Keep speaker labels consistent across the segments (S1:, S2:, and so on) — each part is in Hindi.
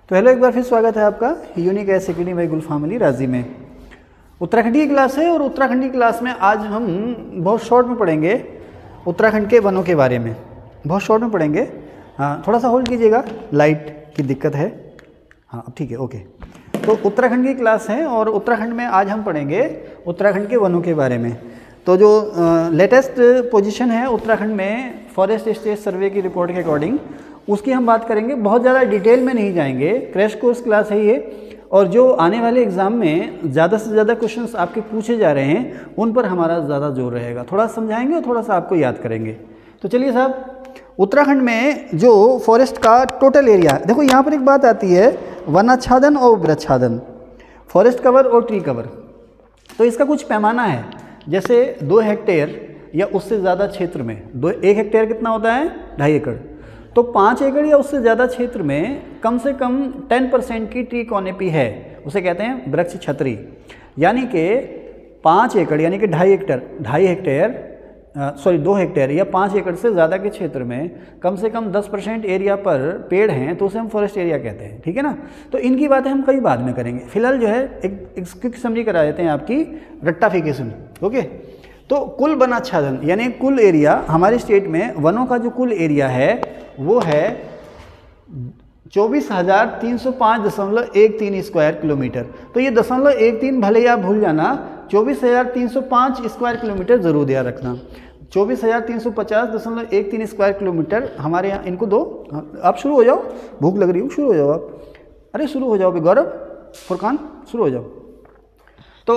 S1: तो हेलो, एक बार फिर स्वागत है आपका यूनिक एस एकेडमी बाई गुल फैमिली राजी में। उत्तराखंडी की क्लास है और उत्तराखंडी क्लास में आज हम बहुत शॉर्ट में पढ़ेंगे उत्तराखंड के वनों के बारे में। बहुत शॉर्ट में पढ़ेंगे। हाँ, थोड़ा सा होल्ड कीजिएगा, लाइट की दिक्कत है। हाँ अब ठीक है, ओके। तो उत्तराखंड की क्लास है और उत्तराखंड में आज हम पढ़ेंगे उत्तराखंड के वनों के बारे में। तो जो लेटेस्ट पोजीशन है उत्तराखंड में फॉरेस्ट स्टेट सर्वे की रिपोर्ट के अकॉर्डिंग, उसकी हम बात करेंगे। बहुत ज़्यादा डिटेल में नहीं जाएंगे, क्रैश कोर्स क्लास है ये। और जो आने वाले एग्ज़ाम में ज़्यादा से ज़्यादा क्वेश्चंस आपके पूछे जा रहे हैं उन पर हमारा ज़्यादा जोर रहेगा। थोड़ा समझाएंगे और थोड़ा सा आपको याद करेंगे। तो चलिए साहब, उत्तराखंड में जो फॉरेस्ट का टोटल एरिया, देखो यहाँ पर एक बात आती है, वनाच्छादन और वृक्षाच्छादन, फॉरेस्ट कवर और ट्री कवर। तो इसका कुछ पैमाना है, जैसे 2 हेक्टेयर या उससे ज़्यादा क्षेत्र में 1 हेक्टेयर कितना होता है, 2.5 एकड़। तो 5 एकड़ या उससे ज़्यादा क्षेत्र में कम से कम 10% की ट्री कॉनिपी है, उसे कहते हैं वृक्ष छतरी। यानी कि 5 एकड़ यानी कि 2 हेक्टेयर या 5 एकड़ से ज़्यादा के क्षेत्र में कम से कम 10% एरिया पर पेड़ हैं तो उसे हम फॉरेस्ट एरिया कहते हैं। ठीक है ना। तो इनकी बातें हम कई बाद में करेंगे। फिलहाल जो है एक क्विक समरी करा देते हैं आपकी, रट्टाफिकेशन। ओके। तो कुल वनाच्छादन यानी कुल एरिया, हमारे स्टेट में वनों का जो कुल एरिया है वो है 24,305.13 स्क्वायर किलोमीटर। तो ये 0.13 भले ही आप भूल जाना, 24,305 स्क्वायर किलोमीटर ज़रूर याद रखना। 24,350.13 स्क्वायर किलोमीटर हमारे यहाँ। इनको दो, आप शुरू हो जाओ, भूख लग रही हो, शुरू हो जाओ आप। अरे शुरू हो जाओ भी, गौरव, फुरकान शुरू हो जाओ। तो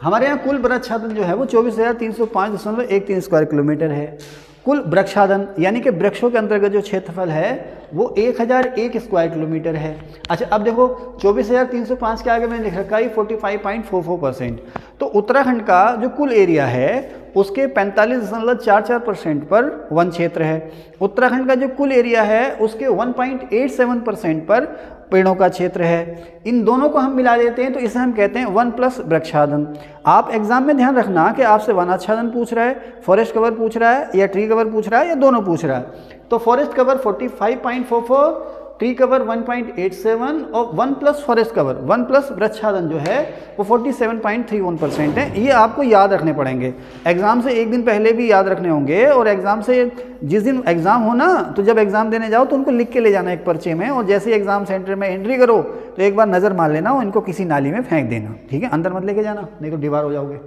S1: हमारे यहाँ कुल वृक्षाच्छादन जो है वो 24,305.13 स्क्वायर किलोमीटर है। कुल वृक्षाच्छादन यानी कि वृक्षों के अंतर्गत जो क्षेत्रफल है वो 1001 स्क्वायर किलोमीटर है। अच्छा, अब देखो 24,305 के आगे मैंने लिख रखा है 45.44%। तो उत्तराखंड का जो कुल एरिया है उसके 45.44% पर वन क्षेत्र है। उत्तराखंड का जो कुल एरिया है उसके 1.87% पर पेड़ों का क्षेत्र है। इन दोनों को हम मिला देते हैं तो इसे हम कहते हैं वन प्लस वृक्षाच्छादन। आप एग्जाम में ध्यान रखना कि आपसे वनाच्छादन पूछ रहा है, फॉरेस्ट कवर पूछ रहा है या ट्री कवर पूछ रहा है या दोनों पूछ रहा है। तो फॉरेस्ट कवर 45.44, ट्री कवर 1.87 और 1 प्लस फॉरेस्ट कवर 1 प्लस वृक्षाच्छादन जो है वो 47.31% है। ये आपको याद रखने पड़ेंगे। एग्जाम से एक दिन पहले भी याद रखने होंगे और एग्जाम से जिस दिन एग्जाम हो ना, तो जब एग्जाम देने जाओ तो उनको लिख के ले जाना एक पर्चे में, और जैसे एग्जाम सेंटर में एंट्री करो तो एक बार नज़र मार लेना और इनको किसी नाली में फेंक देना। ठीक है, अंदर मत लेके जाना, नहीं तो दीवार हो जाओगे।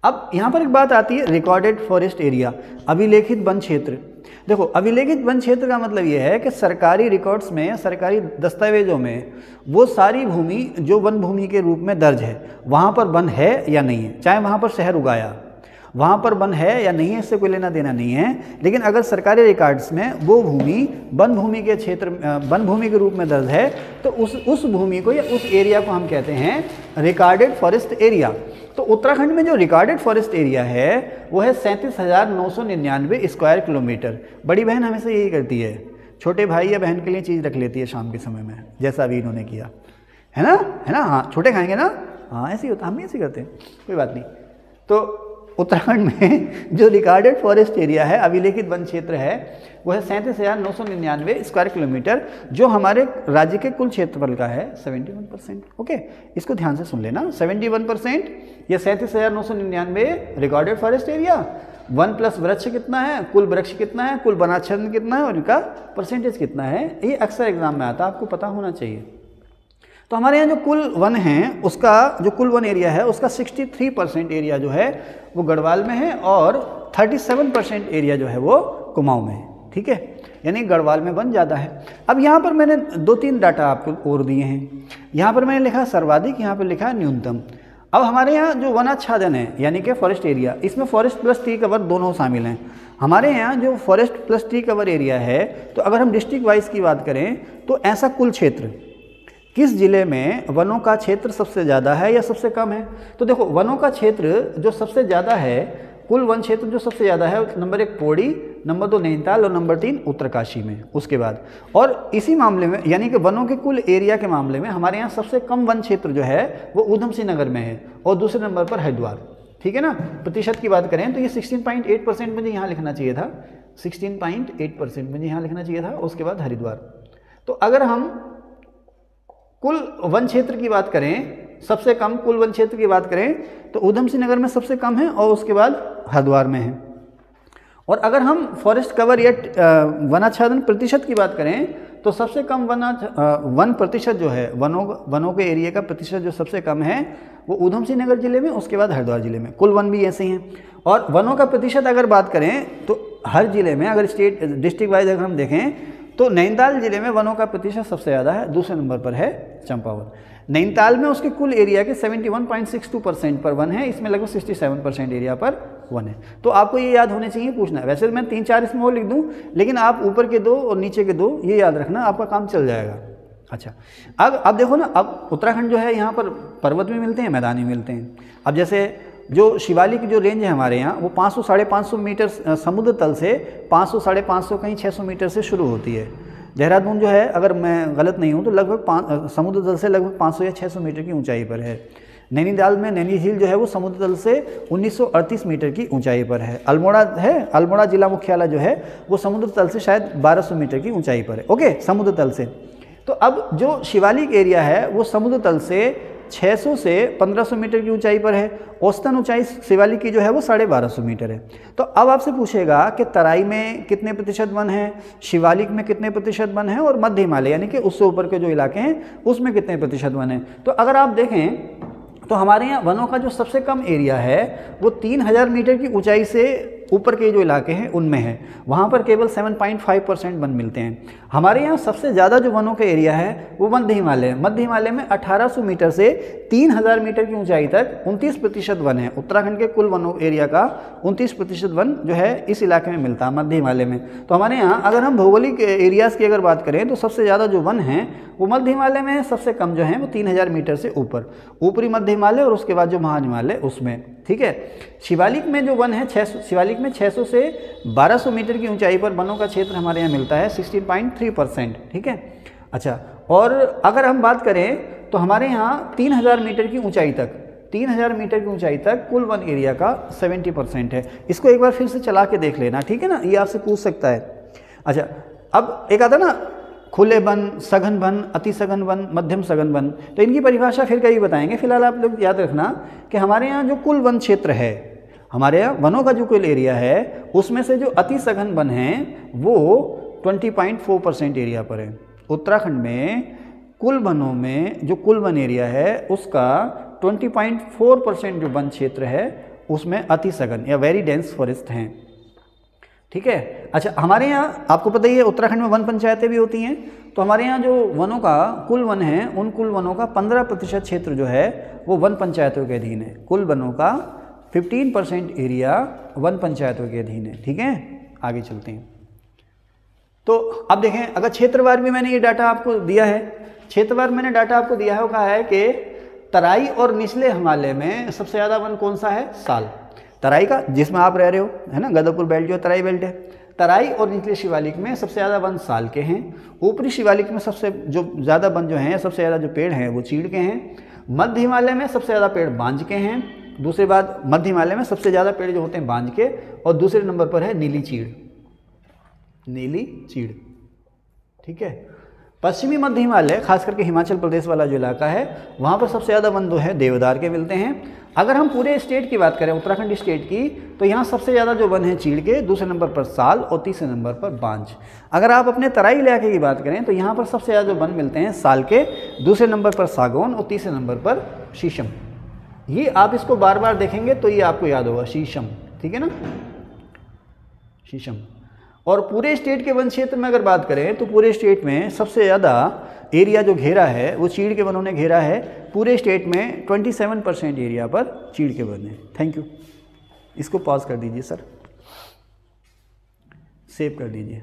S1: अब यहाँ पर एक बात आती है, रिकॉर्डेड फॉरेस्ट एरिया, अभिलेखित वन क्षेत्र। देखो, अभिलेखित वन क्षेत्र का मतलब ये है कि सरकारी रिकॉर्ड्स में, सरकारी दस्तावेजों में वो सारी भूमि जो वन भूमि के रूप में दर्ज है, वहाँ पर वन है या नहीं है, चाहे वहाँ पर शहर उगाया, वहाँ पर वन है या नहीं है, इससे कोई लेना देना नहीं है। लेकिन अगर सरकारी रिकॉर्ड्स में वो भूमि वन भूमि के क्षेत्र, वन भूमि के रूप में दर्ज है तो उस भूमि को या उस एरिया को हम कहते हैं रिकॉर्डेड फॉरेस्ट एरिया। तो उत्तराखंड में जो रिकॉर्डेड फॉरेस्ट एरिया है वो है 37,999 स्क्वायर किलोमीटर। बड़ी बहन हमेशा यही करती है, छोटे भाई या बहन के लिए चीज़ रख लेती है शाम के समय में, जैसा अभी इन्होंने किया है ना, है ना। हाँ, छोटे खाएंगे ना, हाँ ऐसे ही होता, हम भी ऐसे करते हैं, कोई बात नहीं। तो उत्तराखंड में जो रिकॉर्डेड फॉरेस्ट एरिया है, अभिलेखित वन क्षेत्र है, वो है 37,999 स्क्वायर किलोमीटर, जो हमारे राज्य के कुल क्षेत्रफल का है 71%। ओके, इसको ध्यान से सुन लेना, 71% या 37,999 रिकॉर्डेड फॉरेस्ट एरिया, 1 प्लस वृक्ष कितना है, कुल वृक्ष कितना है, कुल वनाच्छादन कितना है और इनका परसेंटेज कितना है। ये अक्सर एग्जाम में आता है, आपको पता होना चाहिए। तो हमारे यहाँ जो कुल वन हैं, उसका जो कुल वन एरिया है उसका 63% एरिया जो है वो गढ़वाल में है और 37% एरिया जो है वो कुमाऊं में है। ठीक है, यानी गढ़वाल में वन ज़्यादा है। अब यहाँ पर मैंने 2-3 डाटा आपको और दिए हैं। यहाँ पर मैंने लिखा सर्वाधिक, यहाँ पर लिखा है न्यूनतम। अब हमारे यहाँ जो वनाच्छादन है यानी कि फॉरेस्ट एरिया, इसमें फॉरेस्ट प्लस ट्री कवर दोनों शामिल हैं। हमारे यहाँ जो forest plus tree cover area है, तो अगर हम डिस्ट्रिक्ट वाइज की बात करें तो ऐसा कुल क्षेत्र, किस जिले में वनों का क्षेत्र सबसे ज़्यादा है या सबसे कम है। तो देखो, वनों का क्षेत्र जो सबसे ज़्यादा है, कुल वन क्षेत्र जो सबसे ज़्यादा है, नंबर 1 पौड़ी, नंबर 2 नैनीताल और नंबर 3 उत्तरकाशी में, उसके बाद। और इसी मामले में यानी कि वनों के कुल एरिया के मामले में हमारे यहाँ सबसे कम वन क्षेत्र जो है वो ऊधम सिंह नगर में है और दूसरे नंबर पर हरिद्वार। ठीक है ना। प्रतिशत की बात करें तो ये 16.8% मुझे यहाँ लिखना चाहिए था, 16.8% मुझे यहाँ लिखना चाहिए था, उसके बाद हरिद्वार। तो अगर हम कुल वन क्षेत्र की बात करें, सबसे कम कुल वन क्षेत्र की बात करें तो ऊधम सिंह नगर में सबसे कम है और उसके बाद हरिद्वार में है। और अगर हम फॉरेस्ट कवर या वनाच्छादन प्रतिशत की बात करें तो सबसे कम वन प्रतिशत जो है, वनों के एरिया का प्रतिशत जो सबसे कम है वो ऊधम सिंह नगर जिले में, उसके बाद हरिद्वार जिले में। कुल वन भी ऐसे ही हैं। और वनों का प्रतिशत अगर बात करें तो हर जिले में, अगर स्टेट डिस्ट्रिक्ट वाइज अगर हम देखें तो नैनीताल जिले में वनों का प्रतिशत सबसे ज़्यादा है, दूसरे नंबर पर है चंपावत। नैनीताल में उसके कुल एरिया के 71.62% पर वन है, इसमें लगभग 67% एरिया पर वन है। तो आपको ये याद होने चाहिए, पूछना है। वैसे मैं 3-4 इसमें और लिख दूं, लेकिन आप ऊपर के 2 और नीचे के 2 ये याद रखना, आपका काम चल जाएगा। अच्छा, अब देखो ना, अब उत्तराखंड जो है यहाँ पर पर्वत भी मिलते हैं, मैदान भी मिलते हैं। अब जैसे जो शिवालिक की जो रेंज है हमारे यहाँ, वो 500-550 मीटर समुद्र तल से 500-550 कहीं 600 मीटर से शुरू होती है। देहरादून जो है, अगर मैं गलत नहीं हूँ तो लगभग समुद्र तल से लगभग 500 या 600 मीटर की ऊंचाई पर है। नैनीताल में नैनी झील जो है वो समुद्र तल से 1938 मीटर की ऊंचाई पर है। अल्मोड़ा जिला मुख्यालय जो है वो समुद्र तल से शायद 1200 मीटर की ऊंचाई पर है। ओके, समुद्र तल से। तो अब जो शिवालिक एरिया है वो समुद्र तल से 600 से 1500 मीटर की ऊंचाई पर है। औसतन ऊंचाई शिवालिक की जो है वो 1250 मीटर है। तो अब आपसे पूछेगा कि तराई में कितने प्रतिशत वन है, शिवालिक में कितने प्रतिशत वन है, और मध्य हिमालय यानी कि उससे ऊपर के जो इलाके हैं उसमें कितने प्रतिशत वन है। तो अगर आप देखें तो हमारे यहाँ वनों का जो सबसे कम एरिया है वो 3000 मीटर की ऊंचाई से ऊपर के जो इलाके हैं उनमें है। वहाँ पर केवल 7.5% वन मिलते हैं। हमारे यहाँ सबसे ज़्यादा जो वनों का एरिया है वो मध्य हिमालय है। मध्य हिमालय में 1800 मीटर से 3000 मीटर की ऊंचाई तक 29% वन है। उत्तराखंड के कुल वनों एरिया का 29% वन जो है इस इलाके में मिलता है, मध्य हिमालय में। तो हमारे यहाँ अगर हम भौगोलिक एरियाज़ की अगर बात करें तो सबसे ज़्यादा जो वन हैं वो मध्य हिमालय में, सबसे कम जो हैं वो 3000 मीटर से ऊपर, ऊपरी मध्य हिमालय और उसके बाद जो महा हिमालय उसमें। ठीक है, शिवालिक में जो वन है 600, शिवालिक में 600 से 1200 मीटर की ऊंचाई पर वनों का क्षेत्र हमारे यहाँ मिलता है, 16.3%। ठीक है, अच्छा, और अगर हम बात करें तो हमारे यहाँ 3000 मीटर की ऊंचाई तक, 3000 मीटर की ऊंचाई तक कुल वन एरिया का 70% है। इसको एक बार फिर से चला के देख लेना, ठीक है ना, ये आपसे पूछ सकता है। अच्छा, अब एक आता ना खुले वन, सघन वन, अति सघन वन, मध्यम सघन वन, तो इनकी परिभाषा फिर कभी बताएंगे। फिलहाल आप लोग याद रखना कि हमारे यहाँ जो कुल वन क्षेत्र है, हमारे यहाँ वनों का जो कुल एरिया है उसमें से जो अति सघन वन हैं वो 20.4% एरिया पर है। उत्तराखंड में कुल वनों में जो कुल वन एरिया है उसका 20.4% जो वन क्षेत्र है उसमें अति सघन या वेरी डेंस फॉरेस्ट हैं। ठीक है, अच्छा, हमारे यहाँ आपको पता ही है उत्तराखंड में वन पंचायतें भी होती हैं। तो हमारे यहाँ जो वनों का कुल वन है उन कुल वनों का 15% क्षेत्र जो है वो वन पंचायतों के अधीन है। कुल वनों का 15% एरिया वन पंचायतों के अधीन है। ठीक है, आगे चलते हैं। तो अब देखें, अगर क्षेत्रवार भी मैंने ये डाटा आपको दिया है, क्षेत्रवार मैंने डाटा आपको दिया है, वो कहा है कि तराई और निचले हिमालय में सबसे ज़्यादा वन कौन सा है? साल। तराई का, जिसमें आप रह रहे हो, है ना, गदरपुर बेल्ट जो तराई बेल्ट है। तराई और निचले शिवालिक में सबसे ज़्यादा वन साल के हैं। ऊपरी शिवालिक में सबसे जो ज़्यादा वन जो हैं, सबसे ज़्यादा जो पेड़ हैं वो चीड़ के हैं। मध्य हिमालय में सबसे ज़्यादा पेड़ बांज के हैं। दूसरी बात, मध्य हिमालय में सबसे ज़्यादा पेड़ जो होते हैं बांज के, और दूसरे नंबर पर है नीली चीड़, नीली चीड़। ठीक है, पश्चिमी मध्य हिमालय, खास करके हिमाचल प्रदेश वाला जो इलाका है, वहाँ पर सबसे ज़्यादा वन जो है देवदार के मिलते हैं। अगर हम पूरे स्टेट की बात करें, उत्तराखंड स्टेट की, तो यहाँ सबसे ज़्यादा जो वन है चीड़ के, दूसरे नंबर पर साल और तीसरे नंबर पर बांज। अगर आप अपने तराई इलाके की बात करें तो यहाँ पर सबसे ज़्यादा जो वन मिलते हैं साल के, दूसरे नंबर पर सागौन और तीसरे नंबर पर शीशम। ये आप इसको बार बार देखेंगे तो ये आपको याद होगा, शीशम। ठीक है ना, शीशम। और पूरे स्टेट के वन क्षेत्र में अगर बात करें तो पूरे स्टेट में सबसे ज़्यादा एरिया जो घेरा है वो चीड़ के वनों ने घेरा है। पूरे स्टेट में 27% एरिया पर चीड़ के वन है। Thank you. इसको पॉज कर दीजिए सर, सेव कर दीजिए।